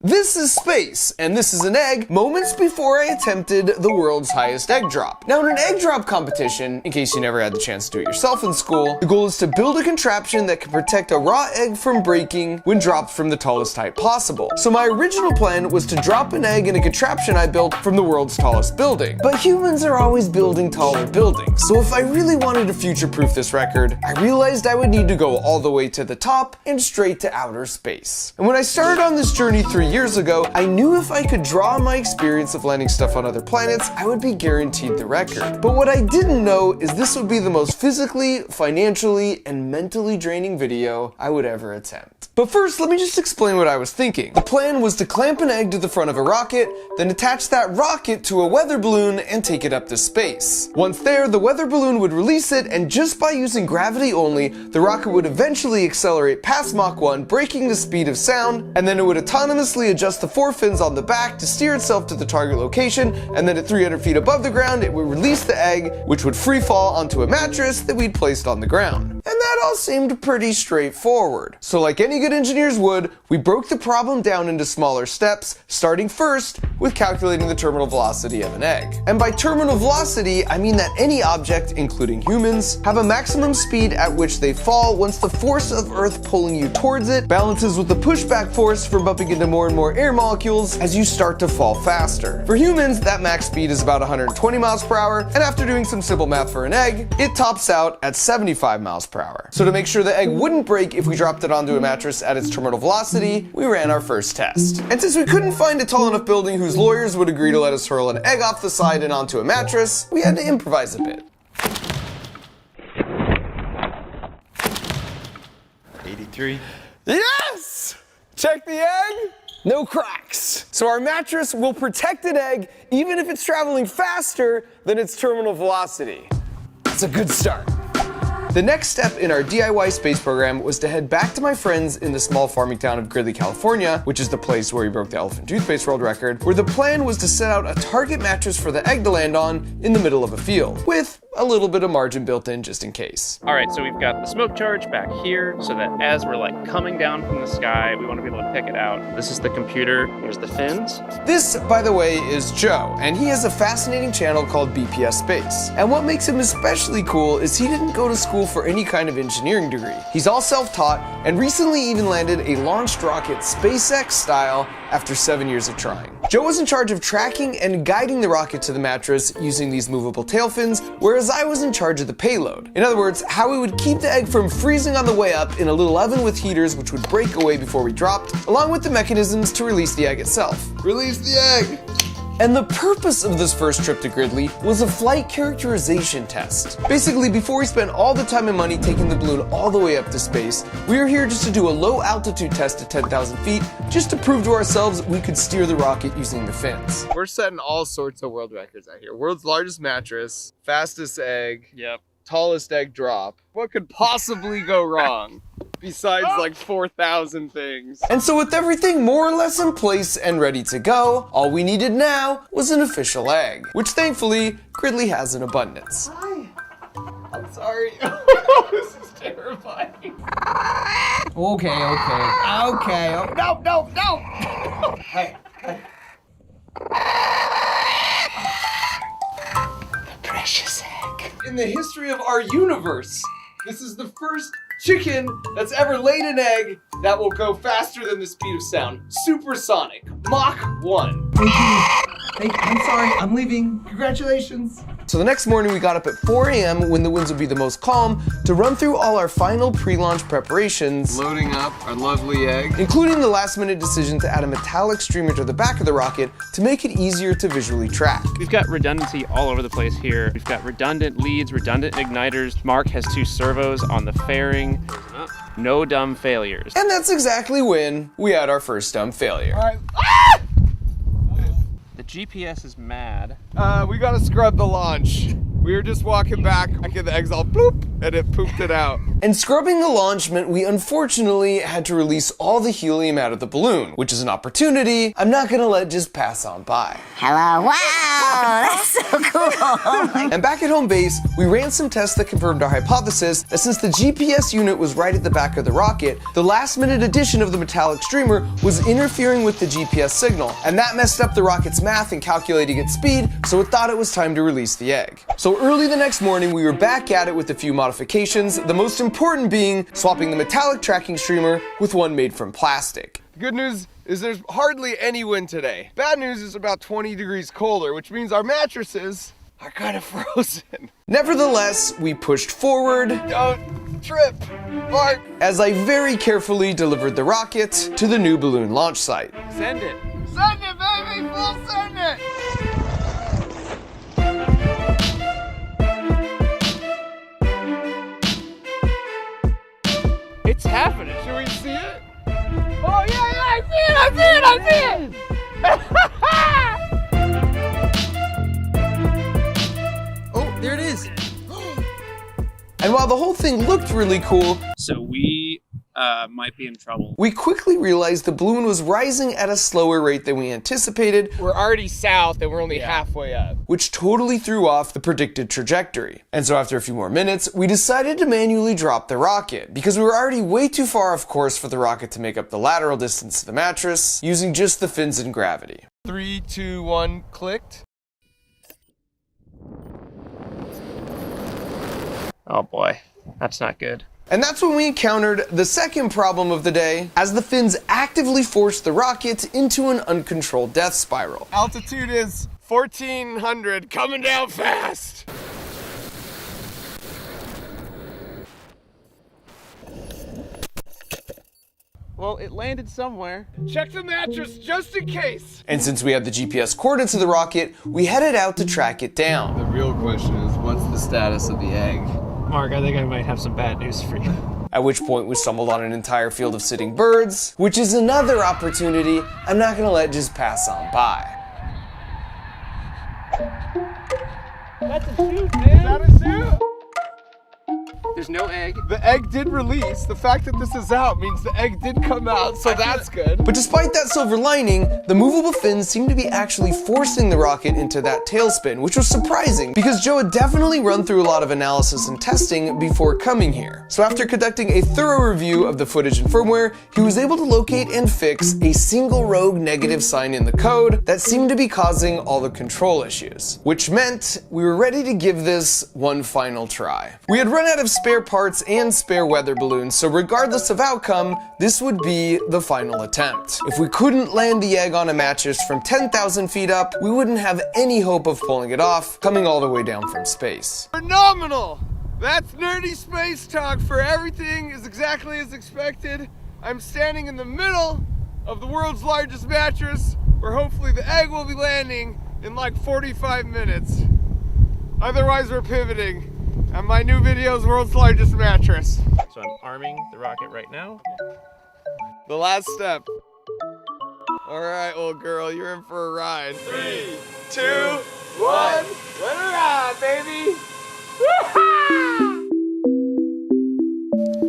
This is space, and this is an egg moments before I attempted the world's highest egg drop. Now in an egg drop competition, in case you never had the chance to do it yourself in school, the goal is to build a contraption that can protect a raw egg from breaking when dropped from the tallest height possible. So my original plan was to drop an egg in a contraption I built from the world's tallest building. But humans are always building taller buildings, so if I really wanted to future-proof this record, I realized I would need to go all the way to the top and straight to outer space. And when I started on this journey 3 years ago, I knew if I could draw on my experience of landing stuff on other planets, I would be guaranteed the record. But what I didn't know is this would be the most physically, financially, and mentally draining video I would ever attempt. But first, let me just explain what I was thinking. The plan was to clamp an egg to the front of a rocket, then attach that rocket to a weather balloon and take it up to space. Once there, the weather balloon would release it, and just by using gravity only, the rocket would eventually accelerate past Mach 1, breaking the speed of sound, and then it would autonomously adjust the forefins on the back to steer itself to the target location, and then at 300 feet above the ground, it would release the egg, which would free fall onto a mattress that we'd placed on the ground. And that all seemed pretty straightforward. So like any good engineers would, we broke the problem down into smaller steps, starting first with calculating the terminal velocity of an egg. And by terminal velocity, I mean that any object, including humans, have a maximum speed at which they fall once the force of Earth pulling you towards it balances with the pushback force from bumping into more and more air molecules as you start to fall faster. For humans, that max speed is about 120 miles per hour, and after doing some simple math for an egg, it tops out at 75 miles per hour. So to make sure the egg wouldn't break if we dropped it onto a mattress at its terminal velocity, we ran our first test. And since we couldn't find a tall enough building whose lawyers would agree to let us hurl an egg off the side and onto a mattress, we had to improvise a bit. 83. Yes! Check the egg. No cracks. So our mattress will protect an egg even if it's traveling faster than its terminal velocity. That's a good start. The next step in our DIY space program was to head back to my friends in the small farming town of Gridley, California, which is the place where we broke the elephant toothpaste world record, where the plan was to set out a target mattress for the egg to land on in the middle of a field, with a little bit of margin built in just in case. All right, so we've got the smoke charge back here so that as we're like coming down from the sky, we want to be able to pick it out. This is the computer, here's the fins. This, by the way, is Joe, and he has a fascinating channel called BPS Space. And what makes him especially cool is he didn't go to school for any kind of engineering degree. He's all self-taught and recently even landed a launched rocket SpaceX style after 7 years of trying. Joe was in charge of tracking and guiding the rocket to the mattress using these movable tail fins, whereas I was in charge of the payload. In other words, how we would keep the egg from freezing on the way up in a little oven with heaters which would break away before we dropped, along with the mechanisms to release the egg itself. Release the egg! And the purpose of this first trip to Gridley was a flight characterization test. Basically, before we spent all the time and money taking the balloon all the way up to space, we were here just to do a low altitude test at 10,000 feet, just to prove to ourselves we could steer the rocket using the fins. We're setting all sorts of world records out here. World's largest mattress, fastest egg, Yep. tallest egg drop. What could possibly go wrong? Besides like 4,000 things. And so with everything more or less in place and ready to go, all we needed now was an official egg, which thankfully Gridley has in abundance. Hi. I'm sorry. This is terrifying. Okay. Oh, no. Hey. Precious egg. In the history of our universe, this is the first chicken that's ever laid an egg that will go faster than the speed of sound. Supersonic. Mach 1. Thank you. I'm sorry, I'm leaving. Congratulations. So the next morning we got up at 4 a.m. when the winds would be the most calm to run through all our final pre-launch preparations. Loading up our lovely egg. Including the last minute decision to add a metallic streamer to the back of the rocket to make it easier to visually track. We've got redundancy all over the place here. We've got redundant leads, redundant igniters. Mark has 2 servos on the fairing. No dumb failures. And that's exactly when we had our first dumb failure. All right. The GPS is mad. We gotta scrub the launch. We were just walking back and the egg's all bloop, and it pooped it out. And scrubbing the launch meant we unfortunately had to release all the helium out of the balloon, which is an opportunity I'm not gonna let just pass on by. Hello, wow, that's so cool. Oh my And back at home base, we ran some tests that confirmed our hypothesis that since the GPS unit was right at the back of the rocket, the last-minute addition of the metallic streamer was interfering with the GPS signal, and that messed up the rocket's math in calculating its speed, so it thought it was time to release the egg. So early the next morning, we were back at it with a few modifications, the most important being swapping the metallic tracking streamer with one made from plastic. The good news is there's hardly any wind today. Bad news is about 20 degrees colder, which means our mattresses are kind of frozen. Nevertheless, we pushed forward. Don't trip, Mark. As I very carefully delivered the rocket to the new balloon launch site. Send it. Send it, baby! Full send it! It's happening. Should we see it? Oh yeah, I see it. Oh, there it is. And while the whole thing looked really cool, So we might be in trouble. we quickly realized the balloon was rising at a slower rate than we anticipated, We're already south and we're only halfway up. which totally threw off the predicted trajectory. And so after a few more minutes, we decided to manually drop the rocket, because we were already way too far off course for the rocket to make up the lateral distance to the mattress, using just the fins and gravity. 3, 2, 1, clicked. Oh boy, that's not good. And that's when we encountered the second problem of the day, as the fins actively forced the rocket into an uncontrolled death spiral. Altitude is 1400, coming down fast. Well, it landed somewhere. Check the mattress just in case. And since we had the GPS coordinates of the rocket, we headed out to track it down. The real question is, what's the status of the egg? Mark, I think I might have some bad news for you. At which point we stumbled on an entire field of sitting birds, which is another opportunity I'm not gonna let just pass on by. That's a shoot, man. Is that a shoot? There's no egg. The egg did release. The fact that this is out means the egg did come out, so that's good. But despite that silver lining, the movable fins seem to be actually forcing the rocket into that tailspin, which was surprising because Joe had definitely run through a lot of analysis and testing before coming here. So after conducting a thorough review of the footage and firmware, he was able to locate and fix a single rogue negative sign in the code that seemed to be causing all the control issues, which meant we were ready to give this one final try. We had run out of spare parts and spare weather balloons, so regardless of outcome, this would be the final attempt. If we couldn't land the egg on a mattress from 10,000 feet up, we wouldn't have any hope of pulling it off, coming all the way down from space. Phenomenal! That's nerdy space talk for everything is exactly as expected. I'm standing in the middle of the world's largest mattress, where hopefully the egg will be landing in like 45 minutes. Otherwise, we're pivoting. And my new video is world's largest mattress. So I'm arming the rocket right now. The last step. All right, old girl, you're in for a ride. 3, 2, 1. Let her ride, baby.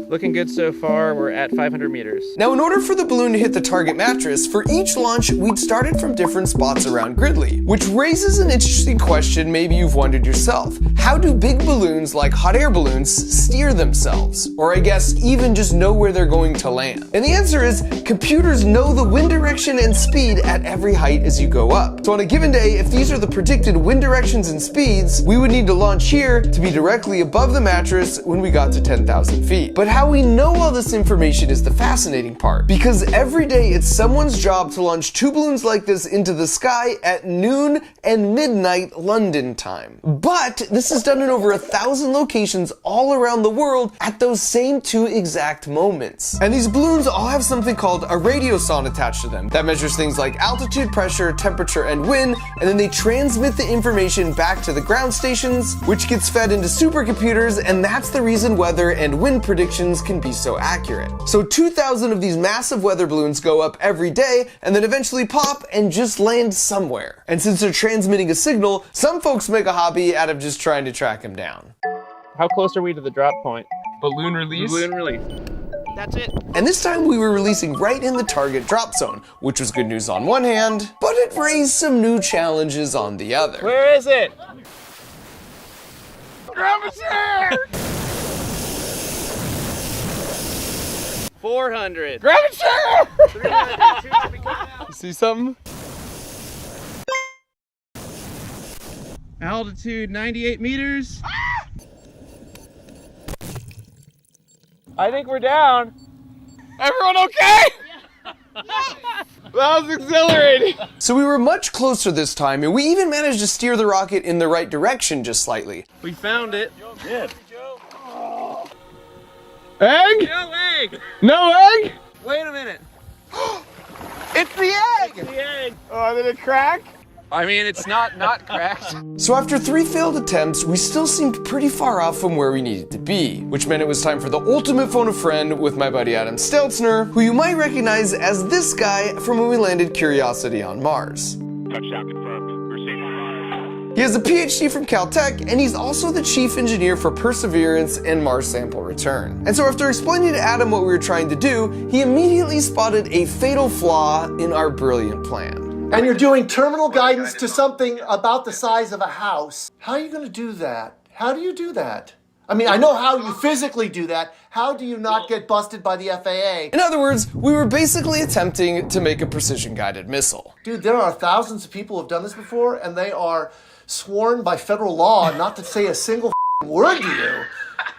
Looking good so far. We're at 500 meters. Now, in order for the balloon to hit the target mattress, for each launch, we'd started from different spots around Gridley, which raises an interesting question maybe you've wondered yourself. How do big balloons like hot air balloons steer themselves? Or I guess even just know where they're going to land? And the answer is, computers know the wind direction and speed at every height as you go up. So on a given day, if these are the predicted wind directions and speeds, we would need to launch here to be directly above the mattress when we got to 10,000 feet. But how we know all this information is the fascinating part, because every day it's someone's job to launch 2 balloons like this into the sky at noon and midnight London time. But this is done in over 1,000 locations all around the world at those same 2 exact moments. And these balloons all have something called a radiosonde attached to them that measures things like altitude, pressure, temperature, and wind, and then they transmit the information back to the ground stations, which gets fed into supercomputers, and that's the reason weather and wind predictions can be so accurate. So 2,000 of these massive weather balloons go up every day and then eventually pop and just land somewhere. And since they're transmitting a signal, some folks make a hobby out of just trying to track them down. How close are we to the drop point? Balloon release? Balloon release. That's it. And this time we were releasing right in the target drop zone, which was good news on one hand, but it raised some new challenges on the other. Where is it? Grab a chair! 400. Grab a chair! 300. You see something? Altitude 98 meters. I think we're down. Everyone okay? That was exhilarating. So we were much closer this time, and we even managed to steer the rocket in the right direction just slightly. We found it. Good. Egg? No egg. No egg? Wait a minute. It's the egg! The egg. Oh, did it crack? I mean, it's not cracked. So after 3 failed attempts, we still seemed pretty far off from where we needed to be, which meant it was time for the ultimate phone a friend with my buddy Adam Stelzner, who you might recognize as this guy from when we landed Curiosity on Mars. Touchdown confirmed. We're safe on Mars. He has a PhD from Caltech, and he's also the chief engineer for Perseverance and Mars Sample Return. And so after explaining to Adam what we were trying to do, he immediately spotted a fatal flaw in our brilliant plan. And you're doing terminal guidance to something about the size of a house. How are you going to do that? How do you do that? I mean, I know how you physically do that. How do you not get busted by the FAA? In other words, we were basically attempting to make a precision-guided missile. Dude, there are thousands of people who have done this before, and they are sworn by federal law not to say a single word to you.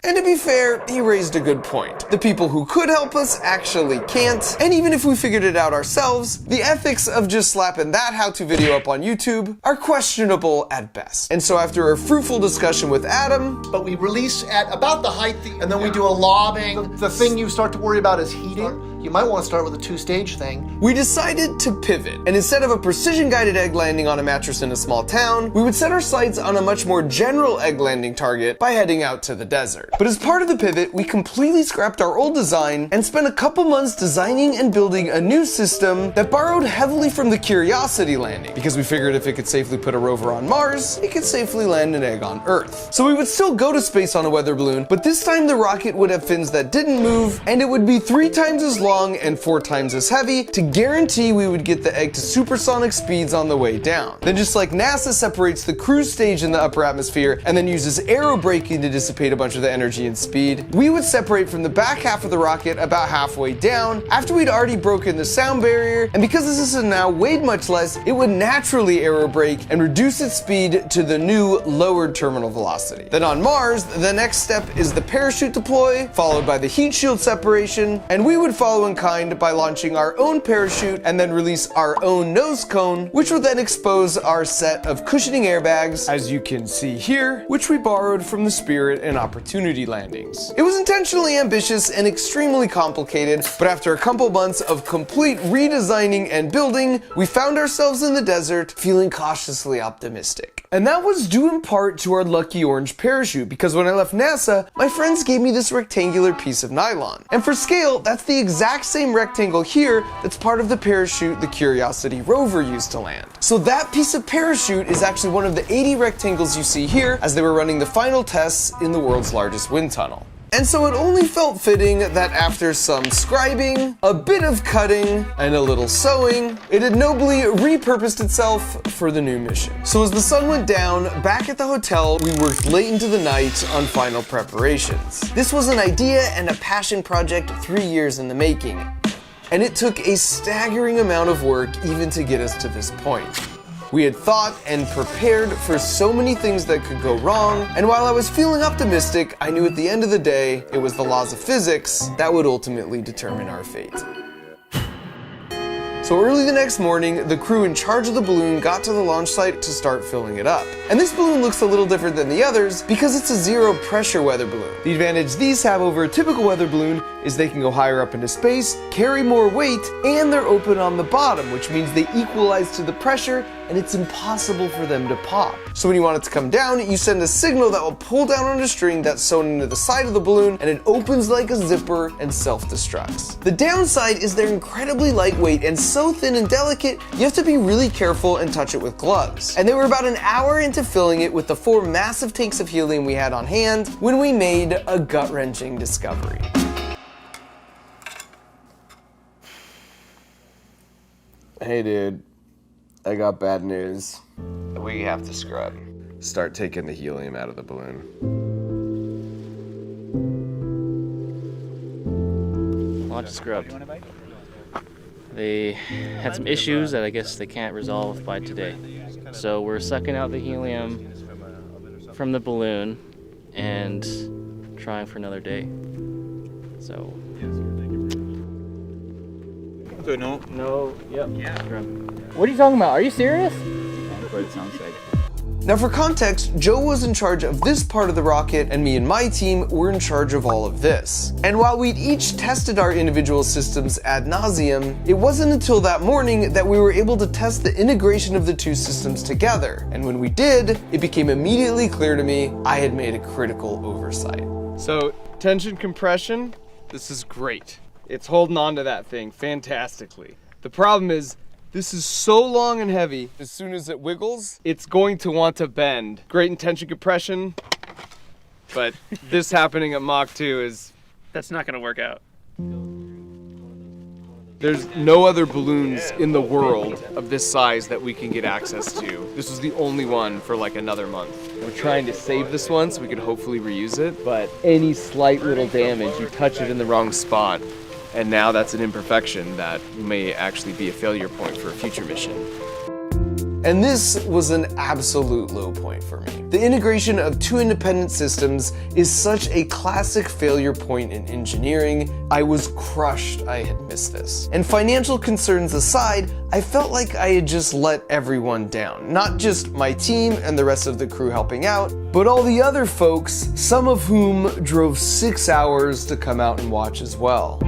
And to be fair, he raised a good point. The people who could help us actually can't, and even if we figured it out ourselves, the ethics of just slapping that how-to video up on YouTube are questionable at best. And so after a fruitful discussion with Adam, But we release at about the height, and then we do a lobbing. The thing you start to worry about is heating. You might want to start with a 2-stage thing. we decided to pivot, and instead of a precision-guided egg landing on a mattress in a small town, we would set our sights on a much more general egg landing target by heading out to the desert. But as part of the pivot, we completely scrapped our old design and spent a couple months designing and building a new system that borrowed heavily from the Curiosity landing, because we figured if it could safely put a rover on Mars, it could safely land an egg on Earth. So we would still go to space on a weather balloon, but this time the rocket would have fins that didn't move, and it would be 3 times as long and 4 times as heavy to guarantee we would get the egg to supersonic speeds on the way down. Then just like NASA separates the cruise stage in the upper atmosphere and then uses aerobraking to dissipate a bunch of the energy and speed, we would separate from the back half of the rocket about halfway down after we'd already broken the sound barrier, and because the system now weighed much less, it would naturally aerobrake and reduce its speed to the new lowered terminal velocity. Then on Mars, the next step is the parachute deploy, followed by the heat shield separation, and we would follow in kind by launching our own parachute and then release our own nose cone, which would then expose our set of cushioning airbags, as you can see here, which we borrowed from the Spirit and Opportunity landings. It was intentionally ambitious and extremely complicated, but after a couple months of complete redesigning and building, we found ourselves in the desert feeling cautiously optimistic. And that was due in part to our lucky orange parachute, because when I left NASA, my friends gave me this rectangular piece of nylon. And for scale, that's the exact same rectangle here that's part of the parachute the Curiosity rover used to land. So that piece of parachute is actually one of the 80 rectangles you see here as they were running the final tests in the world's largest wind tunnel. And so it only felt fitting that after some scribing, a bit of cutting, and a little sewing, it had nobly repurposed itself for the new mission. So as the sun went down, back at the hotel, we worked late into the night on final preparations. This was an idea and a passion project 3 years in the making, and it took a staggering amount of work even to get us to this point. We had thought and prepared for so many things that could go wrong, and while I was feeling optimistic, I knew at the end of the day, it was the laws of physics that would ultimately determine our fate. So early the next morning, the crew in charge of the balloon got to the launch site to start filling it up. And this balloon looks a little different than the others because it's a zero pressure weather balloon. The advantage these have over a typical weather balloon is they can go higher up into space, carry more weight, and they're open on the bottom, which means they equalize to the pressure and it's impossible for them to pop. So when you want it to come down, you send a signal that will pull down on a string that's sewn into the side of the balloon, and it opens like a zipper and self-destructs. The downside is they're incredibly lightweight and so so thin and delicate, you have to be really careful and touch it with gloves. And they were about an hour into filling it with the 4 massive tanks of helium we had on hand when we made a gut-wrenching discovery. Hey dude, I got bad news. We have to scrub. Start taking the helium out of the balloon. Launch scrub. They had some issues that I guess they can't resolve by today. So we're sucking out the helium from the balloon and trying for another day. So. What are you talking about? Are you serious? That's what it sounds like. Now for context, Joe was in charge of this part of the rocket and me and my team were in charge of all of this. And while we'd each tested our individual systems ad nauseum, it wasn't until that morning that we were able to test the integration of the 2 systems together. And when we did, it became immediately clear to me I had made a critical oversight. So tension compression, this is great. It's holding on to that thing fantastically. The problem is, this is so long and heavy, as soon as it wiggles, it's going to want to bend. Great in tension compression, but this happening at Mach 2 is... That's not gonna work out. There's no other balloons in the world of this size that we can get access to. This was the only one for like another month. We're trying to save this one so we can hopefully reuse it, but any slight little damage, you touch it in the wrong spot, and now that's an imperfection that may actually be a failure point for a future mission. And this was an absolute low point for me. The integration of 2 independent systems is such a classic failure point in engineering. I was crushed I had missed this. And financial concerns aside, I felt like I had just let everyone down. Not just my team and the rest of the crew helping out, but all the other folks, some of whom drove 6 hours to come out and watch as well.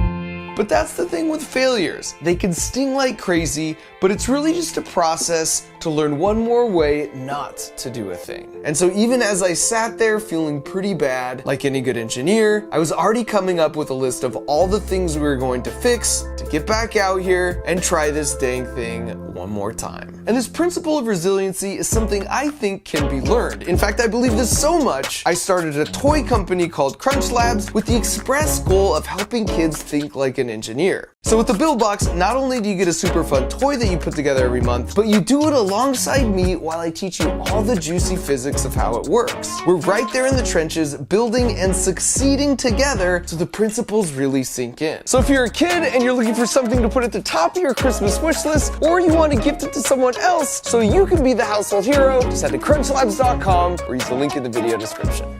But that's the thing with failures. They can sting like crazy, but it's really just a process to learn one more way not to do a thing. And so even as I sat there feeling pretty bad, like any good engineer, I was already coming up with a list of all the things we were going to fix to get back out here and try this dang thing one more time. And this principle of resiliency is something I think can be learned. In fact, I believe this so much, I started a toy company called Crunch Labs with the express goal of helping kids think like an engineer. So with the Build Box, not only do you get a super fun toy that you put together every month, but you do it alongside me while I teach you all the juicy physics of how it works. We're right there in the trenches, building and succeeding together so the principles really sink in. So if you're a kid and you're looking for something to put at the top of your Christmas wish list, or you want to gift it to someone else so you can be the household hero, just head to crunchlabs.com or use the link in the video description.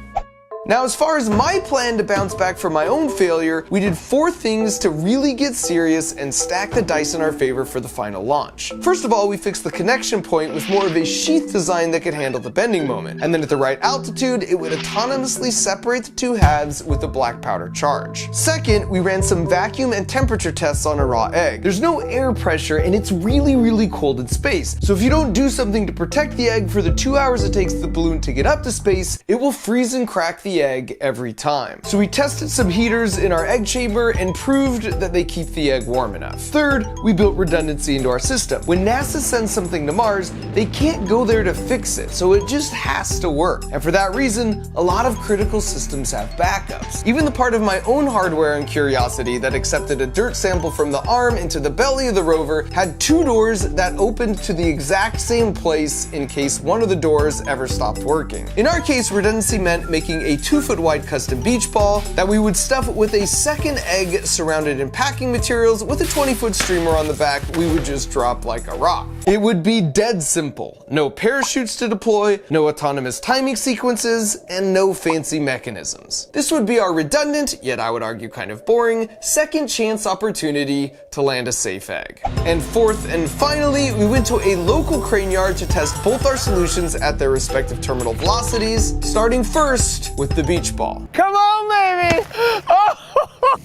Now, as far as my plan to bounce back from my own failure, we did 4 things to really get serious and stack the dice in our favor for the final launch. First of all, we fixed the connection point with more of a sheath design that could handle the bending moment. And then at the right altitude, it would autonomously separate the 2 halves with a black powder charge. Second, we ran some vacuum and temperature tests on a raw egg. There's no air pressure and it's really, really cold in space. So if you don't do something to protect the egg for the 2 hours it takes the balloon to get up to space, it will freeze and crack the egg every time. So we tested some heaters in our egg chamber and proved that they keep the egg warm enough. Third, we built redundancy into our system. When NASA sends something to Mars, they can't go there to fix it, so it just has to work. And for that reason, a lot of critical systems have backups. Even the part of my own hardware and Curiosity that accepted a dirt sample from the arm into the belly of the rover had 2 doors that opened to the exact same place in case one of the doors ever stopped working. In our case, redundancy meant making a 2-foot wide custom beach ball that we would stuff with a second egg surrounded in packing materials with a 20-foot streamer on the back we would just drop like a rock. It would be dead simple. No parachutes to deploy, no autonomous timing sequences, and no fancy mechanisms. This would be our redundant, yet I would argue kind of boring, second chance opportunity to land a safe egg. And fourth and finally, we went to a local crane yard to test both our solutions at their respective terminal velocities, starting first with the beach ball. Come on, baby! Oh!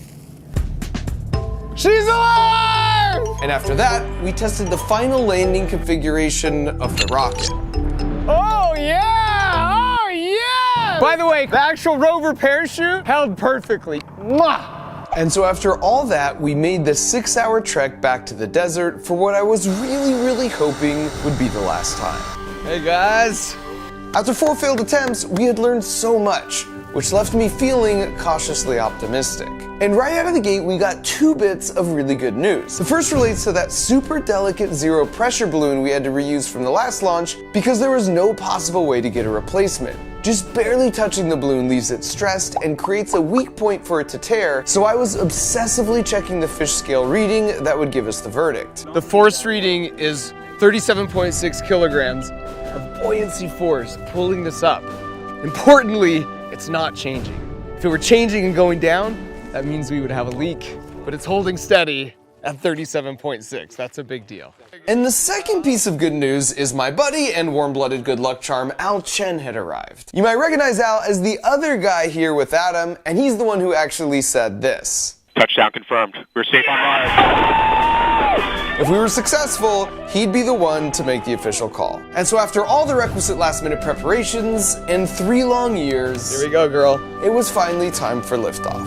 She's alive! And after that, we tested the final landing configuration of the rocket. Oh yeah! Oh yeah! By the way, the actual rover parachute held perfectly. Mwah! And so after all that, we made the 6-hour trek back to the desert for what I was really hoping would be the last time. Hey guys! After 4 failed attempts, we had learned so much, which left me feeling cautiously optimistic. And right out of the gate, we got 2 bits of really good news. The first relates to that super delicate zero pressure balloon we had to reuse from the last launch because there was no possible way to get a replacement. Just barely touching the balloon leaves it stressed and creates a weak point for it to tear, so I was obsessively checking the fish scale reading that would give us the verdict. The force reading is 37.6 kilograms of buoyancy force pulling this up. Importantly, it's not changing. If it were changing and going down, that means we would have a leak, but it's holding steady at 37.6. That's a big deal. And the second piece of good news is my buddy and warm-blooded good luck charm Al Chen had arrived. You might recognize Al as the other guy here with Adam, and he's the one who actually said this. Touchdown confirmed. We're safe on live. If we were successful, he'd be the one to make the official call. And so after all the requisite last-minute preparations and 3 long years, here we go, girl, it was finally time for liftoff.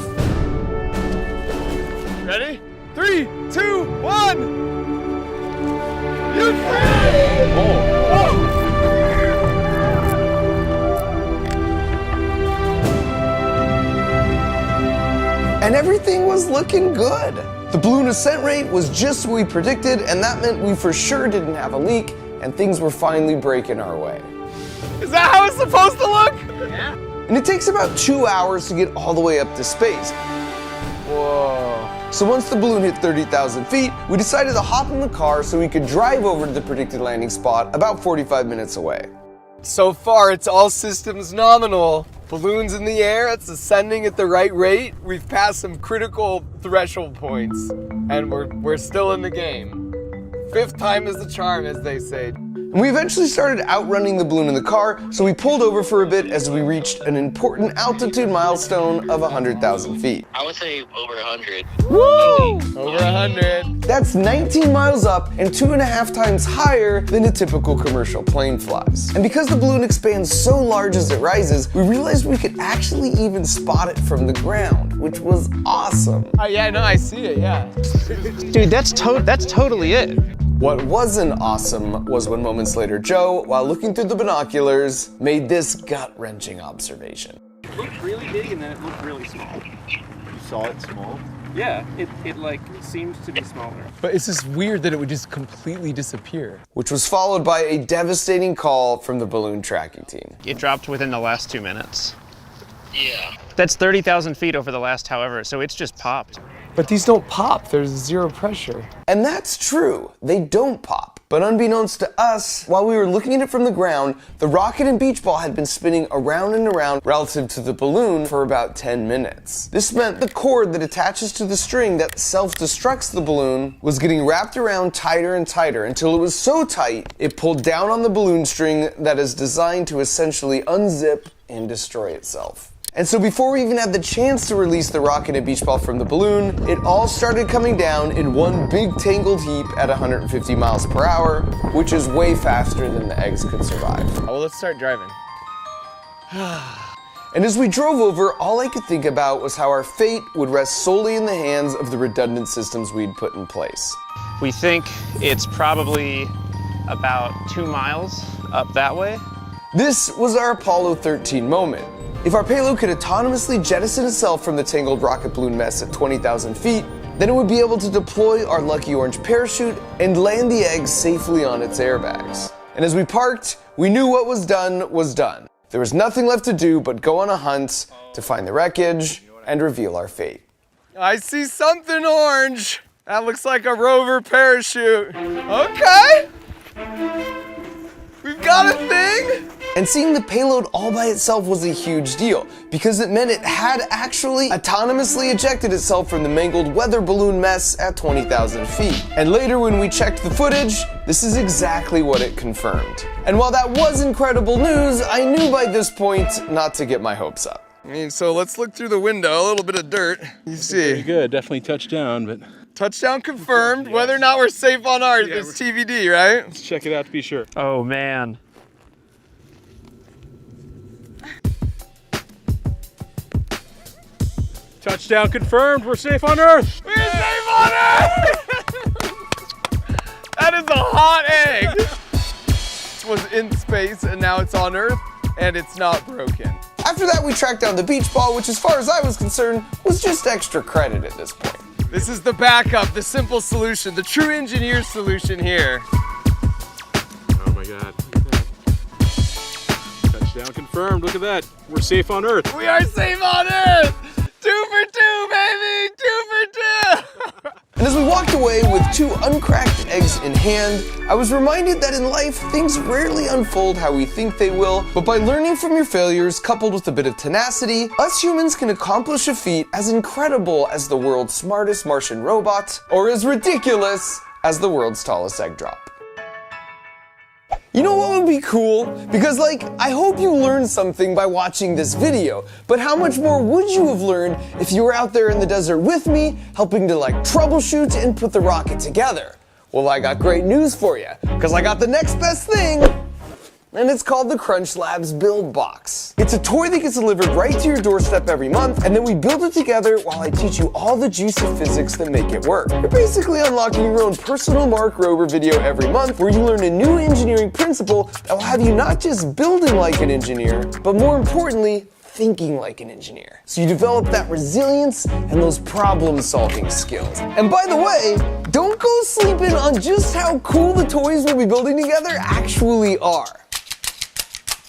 Ready? 3, 2, 1! You free! And everything was looking good. The balloon ascent rate was just what we predicted, and that meant we for sure didn't have a leak, and things were finally breaking our way. Is that how it's supposed to look? Yeah. And it takes about 2 hours to get all the way up to space. Whoa. So once the balloon hit 30,000 feet, we decided to hop in the car so we could drive over to the predicted landing spot about 45 minutes away. So far, it's all systems nominal. Balloon's in the air, it's ascending at the right rate. We've passed some critical threshold points, and we're still in the game. 5th time is the charm, as they say. And we eventually started outrunning the balloon in the car, so we pulled over for a bit as we reached an important altitude milestone of 100,000 feet. I would say over 100. Woo! Over 100. That's 19 miles up and 2.5 times higher than a typical commercial plane flies. And because the balloon expands so large as it rises, we realized we could actually even spot it from the ground, which was awesome. Oh yeah, no, I see it, yeah. Dude, that's totally it. What wasn't awesome was when moments later Joe, while looking through the binoculars, made this gut-wrenching observation. It looked really big and then it looked really small. You saw it small? Yeah, it like seemed to be smaller. But it's just weird that it would just completely disappear. Which was followed by a devastating call from the balloon tracking team. It dropped within the last 2 minutes. Yeah. That's 30,000 feet over the last however, so it's just popped. But these don't pop, there's zero pressure. And that's true, they don't pop. But unbeknownst to us, while we were looking at it from the ground, the rocket and beach ball had been spinning around and around relative to the balloon for about 10 minutes. This meant the cord that attaches to the string that self-destructs the balloon was getting wrapped around tighter and tighter until it was so tight, it pulled down on the balloon string that is designed to essentially unzip and destroy itself. And so before we even had the chance to release the rocket and beach ball from the balloon, it all started coming down in one big tangled heap at 150 miles per hour, which is way faster than the eggs could survive. Well, let's start driving. And as we drove over, all I could think about was how our fate would rest solely in the hands of the redundant systems we'd put in place. We think it's probably about 2 miles up that way. This was our Apollo 13 moment. If our payload could autonomously jettison itself from the tangled rocket balloon mess at 20,000 feet, then it would be able to deploy our lucky orange parachute and land the eggs safely on its airbags. And as we parked, we knew what was done was done. There was nothing left to do but go on a hunt to find the wreckage and reveal our fate. I see something orange. That looks like a rover parachute. Okay. We've got a thing! And seeing the payload all by itself was a huge deal, because it meant it had actually autonomously ejected itself from the mangled weather balloon mess at 20,000 feet. And later when we checked the footage, this is exactly what it confirmed. And while that was incredible news, I knew by this point not to get my hopes up. I mean, so let's look through the window, a little bit of dirt. You see. Pretty good, definitely touchdown, but Touchdown confirmed. Whether or not we're safe on Earth is TBD, right? let's check it out to be sure. Oh man. Touchdown confirmed. We're safe on Earth. We're safe on Earth! That is a hot egg. It was in space and now it's on Earth and it's not broken. After that, we tracked down the beach ball, which as far as I was concerned, was just extra credit at this point. This is the backup, the simple solution, the true engineer solution here. Oh my God. Look at that. Touchdown confirmed. Look at that. We're safe on Earth. We are safe on Earth! 2 for 2, baby! 2 for 2! And as we walked away with 2 uncracked eggs in hand, I was reminded that in life, things rarely unfold how we think they will, but by learning from your failures, coupled with a bit of tenacity, us humans can accomplish a feat as incredible as the world's smartest Martian robot, or as ridiculous as the world's tallest egg drop. You know what would be cool? Because I hope you learned something by watching this video, but how much more would you have learned if you were out there in the desert with me, helping to troubleshoot and put the rocket together? Well, I got great news for you, because I got the next best thing, and it's called the Crunch Labs Build Box. It's a toy that gets delivered right to your doorstep every month, and then we build it together while I teach you all the juicy physics that make it work. You're basically unlocking your own personal Mark Rober video every month, where you learn a new engineering principle that will have you not just building like an engineer, but more importantly, thinking like an engineer. So you develop that resilience and those problem-solving skills. And by the way, don't go sleeping on just how cool the toys we'll be building together actually are.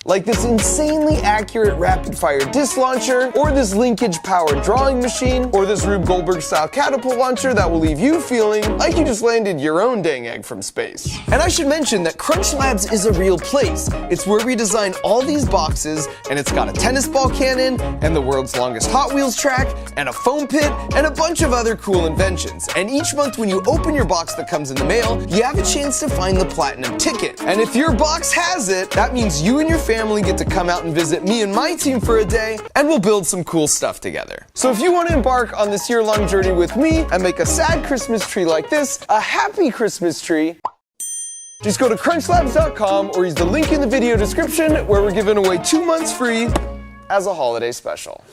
Like this insanely accurate rapid-fire disc launcher, or this linkage-powered drawing machine, or this Rube Goldberg-style catapult launcher that will leave you feeling like you just landed your own dang egg from space. And I should mention that Crunch Labs is a real place. It's where we design all these boxes, and it's got a tennis ball cannon, and the world's longest Hot Wheels track, and a foam pit, and a bunch of other cool inventions. And each month when you open your box that comes in the mail, you have a chance to find the platinum ticket. And if your box has it, that means you and your family get to come out and visit me and my team for a day, and we'll build some cool stuff together. So if you want to embark on this year-long journey with me and make a sad Christmas tree like this a happy Christmas tree, just go to crunchlabs.com or use the link in the video description where we're giving away 2 months free as a holiday special.